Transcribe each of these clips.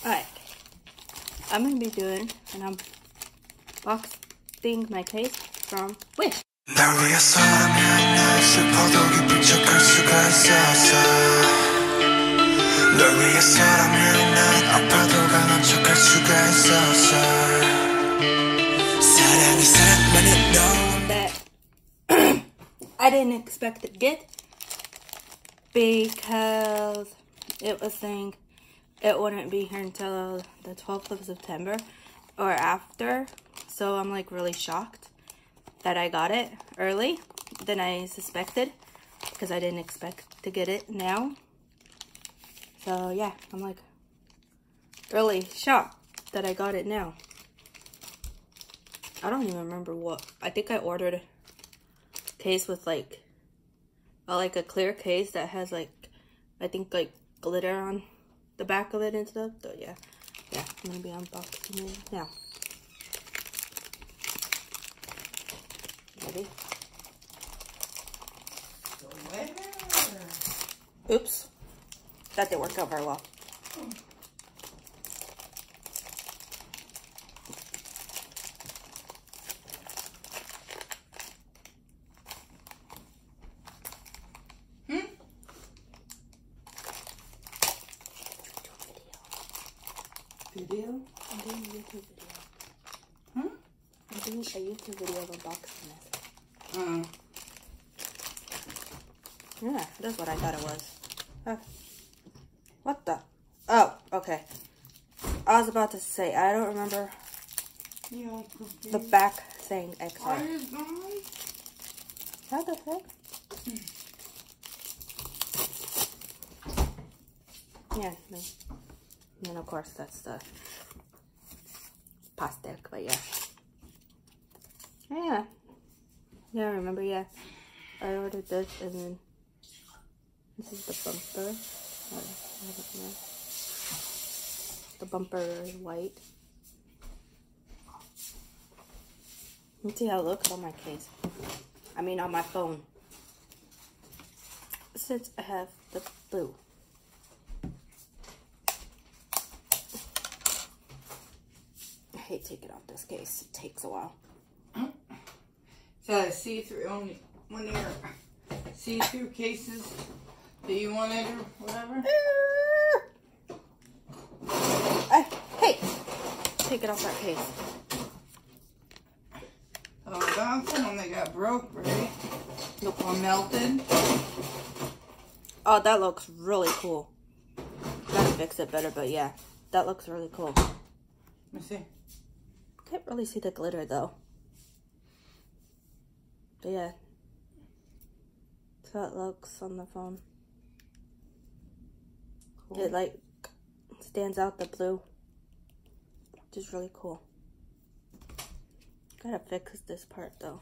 Alright, I'm gonna be doing an unboxing my case from Wish. 날 위해서라면 난 슬퍼도 기쁜 척할 수가 있었어. 널 위해서라면 난 아파도 강한 척할 수가 있었어. 사랑이 사랑만은 너. That I didn't expect to get because it was saying it wouldn't be here until the 12th of September or after. So I'm like really shocked that I got it early than I suspected because I didn't expect to get it now. So yeah, I'm like really shocked that I got it now. I don't even remember what. I think I ordered a case with like a clear case that has like, I think like glitter on the back of it and stuff. So yeah, I'm gonna be unboxing it now. Ready? Oops, that didn't work out very well. Video? I'm doing a YouTube video. I'm doing a YouTube video of unboxing this. Yeah, that's what I thought it was. What the? Oh, okay. I was about to say, I don't remember the back saying XR. What the heck? Yeah, and of course that's the pastel, but yeah. Yeah, I remember, yeah. I ordered this and then this is the bumper. The bumper is white. Let's see how it looks on my case. I mean on my phone. Since I have the blue. I hate taking off this case. It takes a while. So see-through, only one of your see-through cases that you wanted or whatever. Hey, take it off that case. Oh, that's the one that got broke, right? Nope. Or melted. Oh, that looks really cool. Gotta fix it better, but yeah, that looks really cool. Let me see. Can't really see the glitter though. But yeah, that's how it looks on the phone. Cool. It like stands out the blue, which is really cool. Gotta fix this part though.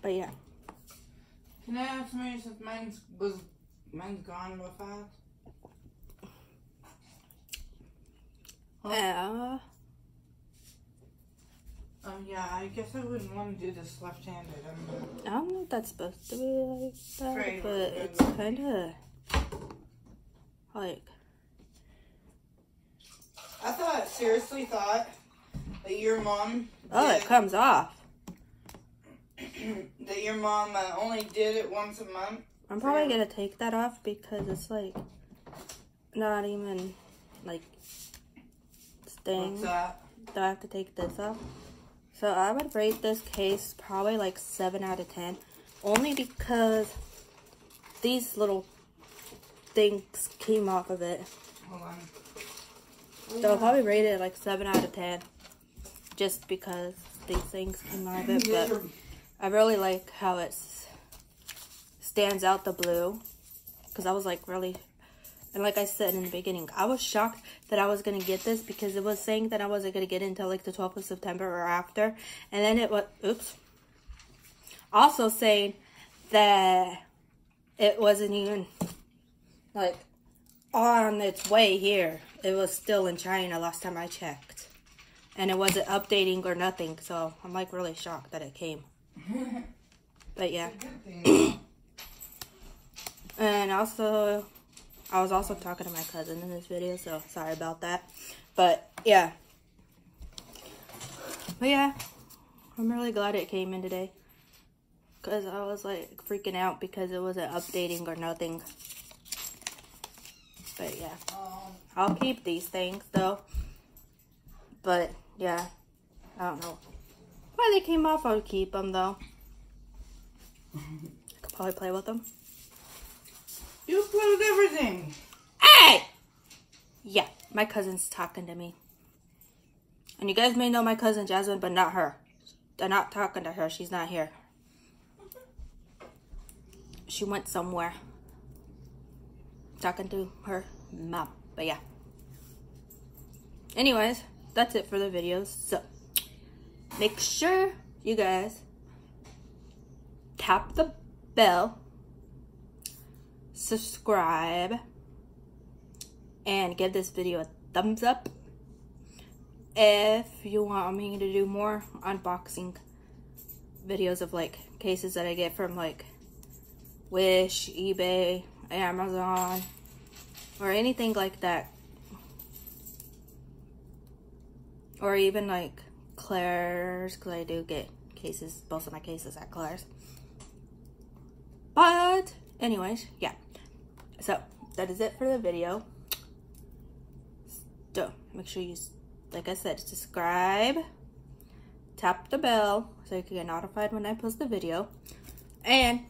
But yeah. Can I have somebody since mine's gone real fast? Yeah. Yeah, I guess I wouldn't want to do this left-handed. I don't know if that's supposed to be like that, Right. but it's kind of like. I seriously thought that your mom. Oh, it comes off. That your mom only did it once a month. I'm probably gonna take that off because it's like not even like staying. What's that? Do I have to take this off? So I would rate this case probably like 7 out of 10. Only because these little things came off of it. Hold on. So I'll probably rate it like 7 out of 10. Just because these things came out of it. But I really like how it stands out the blue. Because I was like really... And like I said in the beginning, I was shocked that I was going to get this because it was saying that I wasn't going to get it until like the 12th of September or after. And then it was, oops. Also saying that it wasn't even like on its way here. It was still in China last time I checked. And it wasn't updating or nothing. So I'm like really shocked that it came. But yeah. And also... I was also talking to my cousin in this video, so sorry about that. But yeah. But yeah, I'm really glad it came in today. Because I was like freaking out because it wasn't updating or nothing. But yeah. I'll keep these things though. But yeah, I don't know why they came off. I would keep them though. I could probably play with them. You play with everything. Hey! Yeah, my cousin's talking to me. And you guys may know my cousin Jasmine, but not her. I'm not talking to her. She's not here. She went somewhere. Talking to her mom. But yeah. Anyways, that's it for the videos. So, make sure you guys tap the bell, subscribe, and give this video a thumbs up if you want me to do more unboxing videos of like cases that I get from like Wish, eBay, Amazon, or anything like that. Or even like Claire's, because I do get cases, most of my cases at Claire's. But anyways, yeah. So that is it for the video. So make sure you, like I said, subscribe, tap the bell so you can get notified when I post the video, and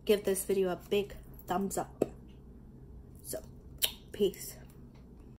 give this video a big thumbs up. So, peace.